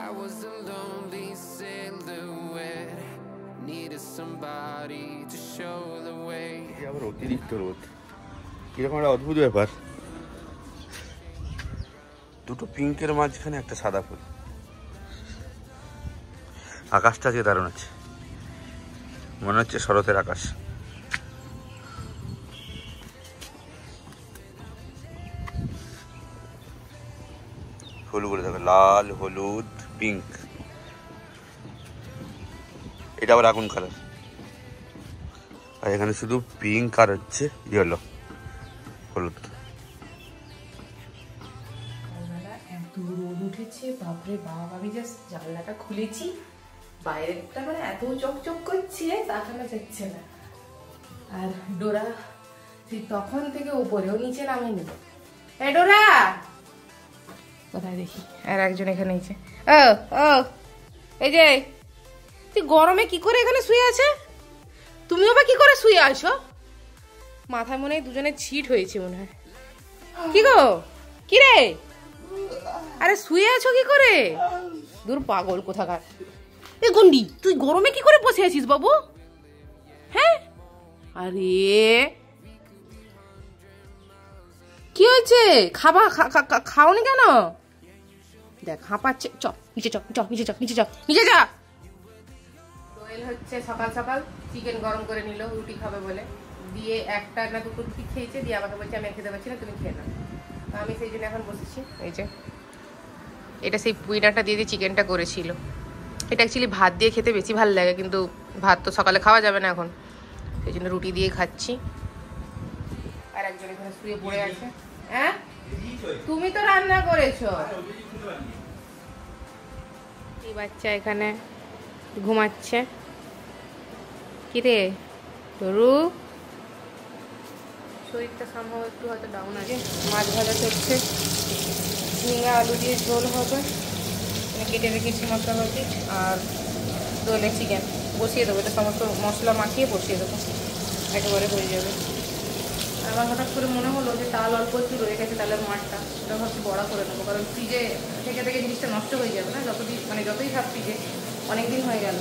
I was a lonely silhouette, needed somebody to show the way. আবার অতিরিক্ত রোদ, কিরকম একটা অদ্ভুত ব্যাপার। দুটো পিঙ্কের মাঝখানে একটা সাদা ফুল। আকাশটা আজকে দারুণ আছে, মনে হচ্ছে শরতের আকাশ। ফুলগুলো দেখো, লাল, হলুদ, পিঙ্ক। এটা আবার আগুন কালার, আর এখানে শুধু পিঙ্ক আর হচ্ছে ইয়েলো, হলুদ। এত রোদ উঠেছে, বাপরে বাপ। আমি জাস্ট জানলাটা খুলেছি, বাইরেটা মানে এত চকচক করছে, তাকানো যাচ্ছে না। আর ডোরা তখন থেকে উপরেও নিচে নামেনি। এ ডোরা কোথায় দেখি, আর একজন এখানে নিচে। ও ও এই যে, তুই গরমে কি করে এখানে শুয়ে আছে? তুমিও বা কি করে শুয়ে আছো? মাথায় মনে হয় দুজনের ছিট হয়েছে মনে হয়। কি গো, কি রে? আরে শুয়ে আছো কি করে? দূর পাগল কোথাকার। এ গন্ডি, তুই গরমে কি করে বসে আছিস বাবু? হ্যাঁ, আরে কি হয়েছে? খাওনি কেন? দেখ হাঁপাচ্ছে। চ নিচে, চ নিচে, চ নিচে, চ নিচে যা। দোয়েল হচ্ছে সকাল সকাল চিকেন গরম করে নিল রুটি খাবে বলে, দিয়ে একটা না দুটো রুটি খেয়েছে, দিয়ে আমাকে বলছে আমি খেতে পারছি না, তুমি খেয়ে নাও। আমি সেই জন্য এখন বসেছি। এই যে এটা সেই পুইনাটা দিয়ে চিকেনটা করেছিল। এটা অ্যাকচুয়ালি ভাত দিয়ে খেতে বেশি ভালো লাগে, কিন্তু ভাত তো সকালে খাওয়া যাবে না এখন, সেই জন্য রুটি দিয়ে খাচ্ছি। আর একজন এখানে শুয়ে পড়ে আছে। হ্যাঁ, তুমি তো রান্না করেছো। এই বাচ্চা এখানে ঘুমাচ্ছে। কি রে ডরু, শরীরটা সম্ভব একটু হয়তো ডাউন আছে। মাছ ভাজা করছে, ঝিঙে আলু দিয়ে ঝোল হবে, কেটে রেখেছি মশলাপাতি, আর দোলে চিকেন বসিয়ে দেবো। এটা সমস্ত মশলা মাখিয়ে বসিয়ে দেবো, একেবারে হয়ে যাবে। আমার হঠাৎ করে মনে হলো যে তাল অল্প একটু রয়ে গেছে, তালের মাঠটা, ওটা ভাবছি বড়া করে নেবো, কারণ ফ্রিজে থেকে থেকে জিনিসটা নষ্ট হয়ে যাবে না, যতদিন মানে যতই থাক ফ্রিজে, অনেক দিন হয়ে গেল।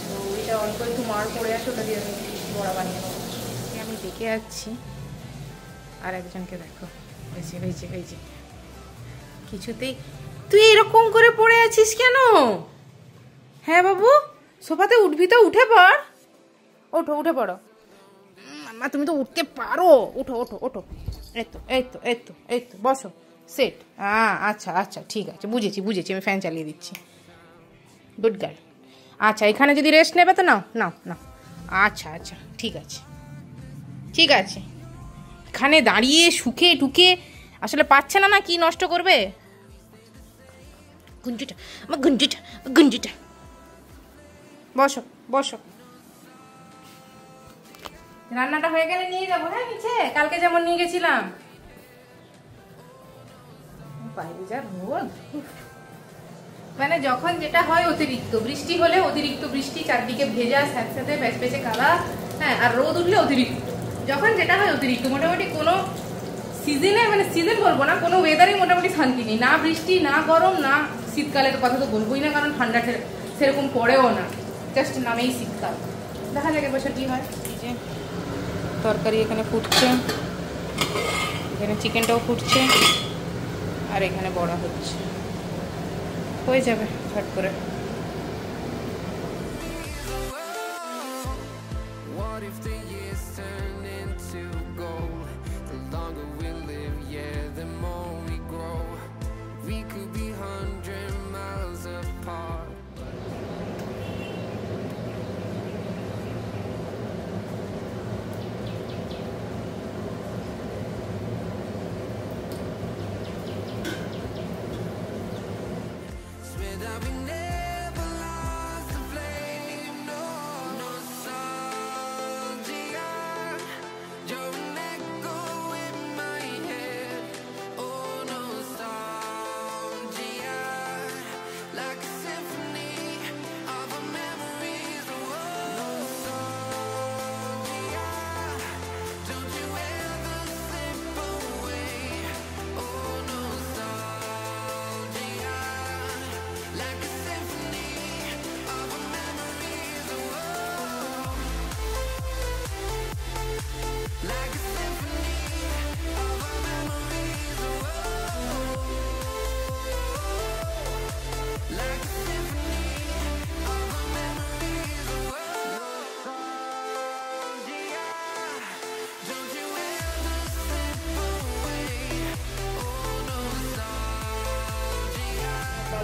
তো ওইটা অল্প একটু মার পড়ে আছে, ওটা দিয়ে আমি বড়া বানিয়ে নেবো। আমি দেখে যাচ্ছি, আর একজনকে দেখো, হয়েছে হয়েছে হয়েছে কিছুতেই। তুই এরকম করে পড়ে আছিস কেন? হ্যাঁ বাবু, সোফাতে উঠবি তো, উঠে পড়। ওঠো, উঠে পড়ো। মা তুমি তো উঠতে পারো, ওঠো ওঠো ওঠো। এই তো এই তো এই তো এই তো, বসো, সেট। আচ্ছা আচ্ছা ঠিক আছে, বুঝেছি বুঝেছি, আমি ফ্যান চালিয়ে দিচ্ছি। Good girl. আচ্ছা, এখানে যদি রেস্ট নেবে তো নাও নাও নাও। আচ্ছা আচ্ছা ঠিক আছে ঠিক আছে। এখানে দাঁড়িয়ে শুকে টুকে আসলে পাচ্ছে না, না কি নষ্ট করবে? গুঞ্জিটা আমার গুঞ্জিটা গুঞ্জিটা, বসো বসো। রান্নাটা হয়ে গেলে নিয়ে যাবো, হ্যাঁ নিচে, কালকে যেমন নিয়ে গেছিলাম। বাইরে যা রোদ, মানে যখন যেটা হয় অতিরিক্ত বৃষ্টি হলে অতিরিক্ত বৃষ্টি, চারদিকে ভেজা স্যাঁতস্যাঁতে প্যাচপ্যাচে কালা, হ্যাঁ, আর রোদ উঠলে অতিরিক্ত। যখন যেটা হয় অতিরিক্ত, মোটামুটি কোনো সিজনে, মানে সিজন বলবো না, কোনো ওয়েদারে মোটামুটি শান্তি নেই, না বৃষ্টি না গরম না শীতকালের কথা তো বলবোই না, কারণ ঠান্ডা সেরকম পড়েও না, জাস্ট নামেই শীতকাল। দেখা যাক এবছর কি হয়। এই যে তরকারি এখানে ফুটছে, এখানে চিকেনটাও ফুটছে, আর এখানে বড়া হচ্ছে, হয়ে যাবে ঝট করে। What if the years turn into gold? The longer we live, yeah, the more we grow. We could be 100 miles apart. Swear that we never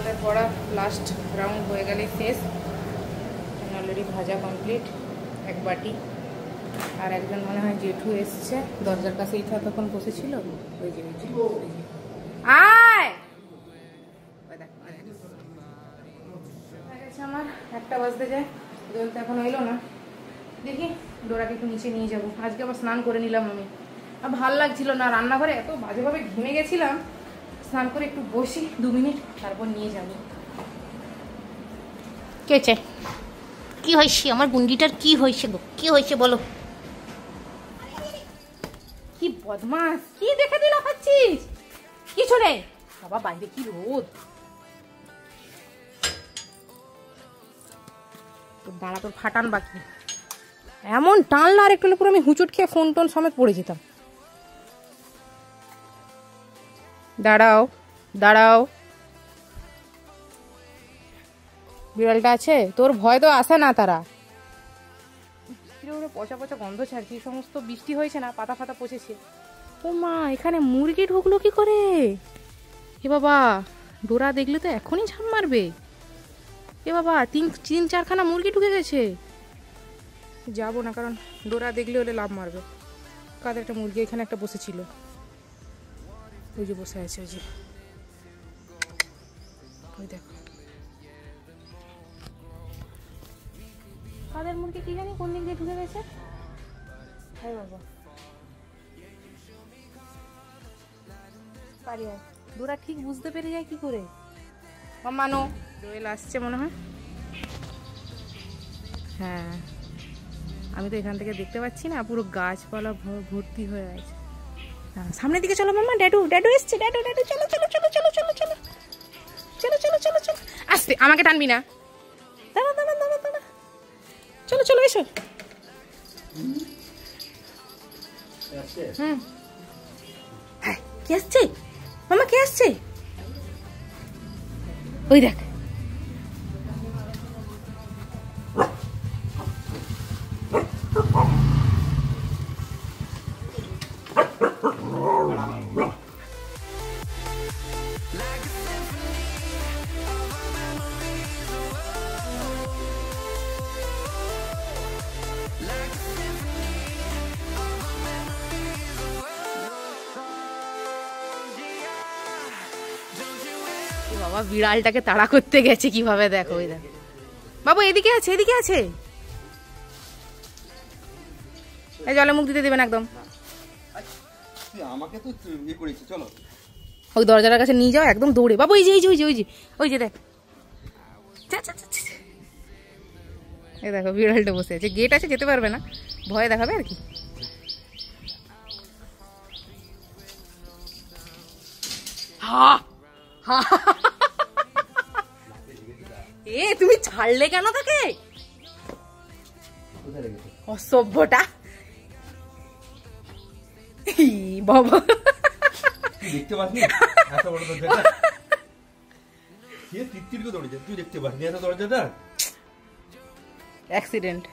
তালের বড়া লাস্ট রাউন্ড হয়ে গেলেই শেষ। অলরেডি ভাজা কমপ্লিট, এক বাটি। আর একজন মনে হয় জেঠু এসছে, দরজার কাছেই তখন বসেছিল। ওই যে আয় আমার 1টা বাজতে যায়, দোল তো এখন এলো না। দেখি ডোরাকে একটু নিচে নিয়ে যাবো। আজকে আবার স্নান করে নিলাম আমি, আর ভাল লাগছিল না, রান্নাঘরে এত বাজেভাবে ঘেমে গেছিলাম। স্নান করে একটু বসি 2 মিনিট, তারপর নিয়ে যাবো। কে চাই? কি হয়েছে আমার গুন্ডিটার? কি হয়েছে গো? কি হয়েছে বলো? কি বদমাস, কি দেখে দিলা খাচ্ছিস? কিছু নেই বাবা, বাইরে কি রোদ। দাঁড়া, তোর ফাটান বাকি। এমন টানলো আর একটু পুরো আমি হুচুট খেয়ে ফোন টোন সমেত পড়ে যেতাম। দাঁড়াও দাঁড়াও, বিড়ালটা আছে তোর? ভয় তো আসে না তারা। পচা পচা গন্ধ ছাড়, কি সমস্ত বৃষ্টি হয়েছে না, পাতা ফাতা পচেছে। ও মা, এখানে মুরগি ঢুকলো কি করে? এ বাবা, ডোরা দেখলে তো এখনই ঝাম মারবে। এ বাবা, 3-4খানা মুরগি ঢুকে গেছে। যাবো না, কারণ ডোরা দেখলে হলে লাভ মারবে। কাদের একটা মুরগি এখানে একটা বসেছিল, ওই যে বসে আছে, ওই যে, ওই দেখো। কাদের মুরগি কি জানি কোন দিক দিয়ে ঢুকে গেছে। হ্যাঁ বাবা, পারি আর ডোরা ঠিক বুঝতে পেরে যায় কি করে। মানো দোয়েল আসছে মনে হয়। হ্যাঁ, আমি তো এখান থেকে দেখতে পাচ্ছি না, পুরো গাছপালা ভর্তি হয়ে আছে। সামনের দিকে চলো মাম্মা, ড্যাডু ড্যাডু এসছে, ড্যাডু ড্যাডু, চলো চলো চলো চলো চলো চলো চলো চলো চলো চলো। আসতে, আমাকে টানবি না, দাঁড়া দাঁড়া দাঁড়া দাঁড়া, চলো চলো এসো। হ্যাঁ, কে আসছে মামা? কে আসছে? ওই দেখ, বাবা বিড়ালটাকে তাড়া করতে গেছে কিভাবে, দেখো। ওই দেখো বাবু, এদিকে আছে, এদিকে আছে। এই জলে মুখ দিতে দেবেন একদম। আমাকে তো ইয়ে করেছে, চলো ওই দরজার কাছে নিয়ে যাও একদম দৌড়ে। বাবু এই যে, এই যে, ওই যে, ওই যে, ওই যে দেখ, এই দেখো বিড়ালটা বসে আছে। গেট আছে, যেতে পারবে না, ভয় দেখাবে আর কি। এ তুমি ছাড়লে কেন তাকে? অসভ্যটা বাবা, দেখতে পাসনি এত বড় দরজাটা? কে তিত্তির করে দৌড়েছে, তুই দেখতে পাসনি এত দরজাটা? অ্যাক্সিডেন্ট।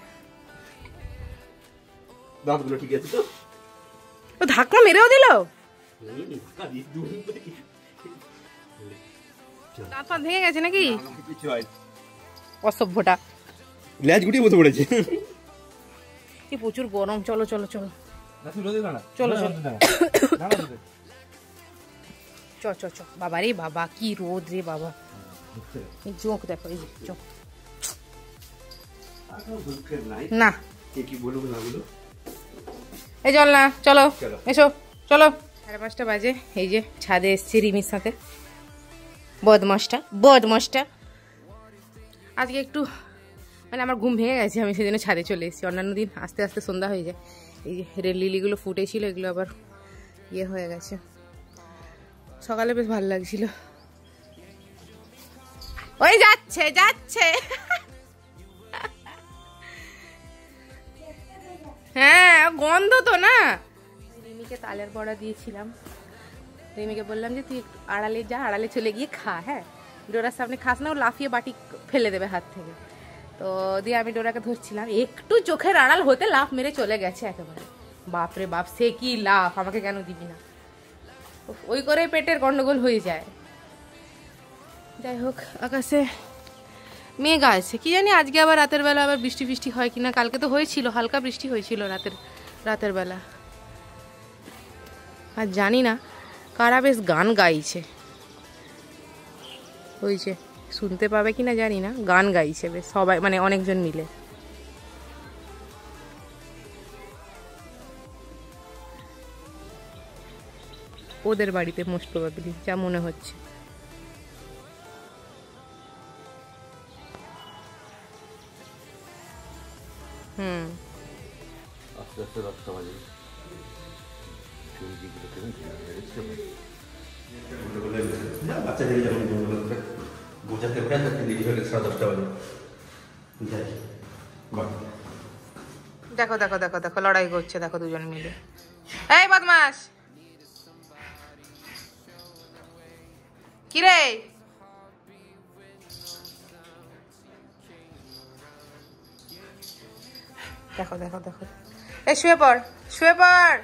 দাঁতগুলো ঠিক আছে তো? ও ধাক্কা মেরেও দিল। দাঁত পা ভেঙে গেছে নাকি? অসভ্যটা ল্যাজ গুটিয়ে বসে পড়েছে। কি প্রচুর গরম। চলো চলো চলো চলো চল চ চ। বাবা রে বাবা, কি রোদ রে বাবা। এই চোখ দেখো, এই চোখ না। কি বলবো না বলো, এই চল না, চলো এসো চলো। 5:30 বাজে, এই যে ছাদে এসছি রিমির সাথে। বদমাসটা আজকে একটু মানে আমার ঘুম ভেঙে গেছে, আমি সেজন্য ছাদে চলে এসেছি। অন্যান্য দিন আস্তে আস্তে সন্ধ্যা হয়ে যায়। এই যে রেড লিলিগুলো ফুটেছিল, এগুলো আবার ইয়ে হয়ে গেছে। সকালে বেশ ভালো লাগছিল। ওই যাচ্ছে যাচ্ছে, হ্যাঁ গন্ধ তো না। রিমিকে তালের বড়া দিয়েছিলাম। রিমিকে বললাম যে তুই একটু আড়ালে যা, আড়ালে চলে গিয়ে খা। হ্যাঁ, ডোরার সামনে খাস না, ও লাফিয়ে বাটি ফেলে দেবে হাত থেকে। তো দিয়ে আমি ডোরাকে ধরছিলাম, একটু চোখের আড়াল হতে লাফ মেরে চলে গেছে একেবারে। বাপরে বাপ, সে কি লাফ, আমাকে কেন দিবি না? ওই করে পেটের গন্ডগোল হয়ে যায়। যাই হোক, আকাশে মেঘ আছে, কি জানি আজকে আবার রাতের বেলা আবার বৃষ্টি ফিষ্টি হয় কিনা। কালকে তো হয়েছিল, হালকা বৃষ্টি হয়েছিল রাতের বেলা। আর জানি না কারা বেশ গান গাইছে, হয়েছে শুনতে পাবে কিনা জানি না, গান গাইছে বেশ সবাই, মানে অনেকজন মিলে। ওদের বাড়িতে মোস্ট প্রবাবলি, যা মনে হচ্ছে। আস্তে আস্তে 10টা বাজে। বাচ্চাদের যখন বোঝাতে পারে দেরি হলে 10:30 বাজে। দেখো দেখো দেখো দেখো লড়াই করছে, দেখো দুজন মিলে। এই বদমাস, কিরে দেখো দেখো দেখো, এই শুয়ে পড় শুয়ে পড়।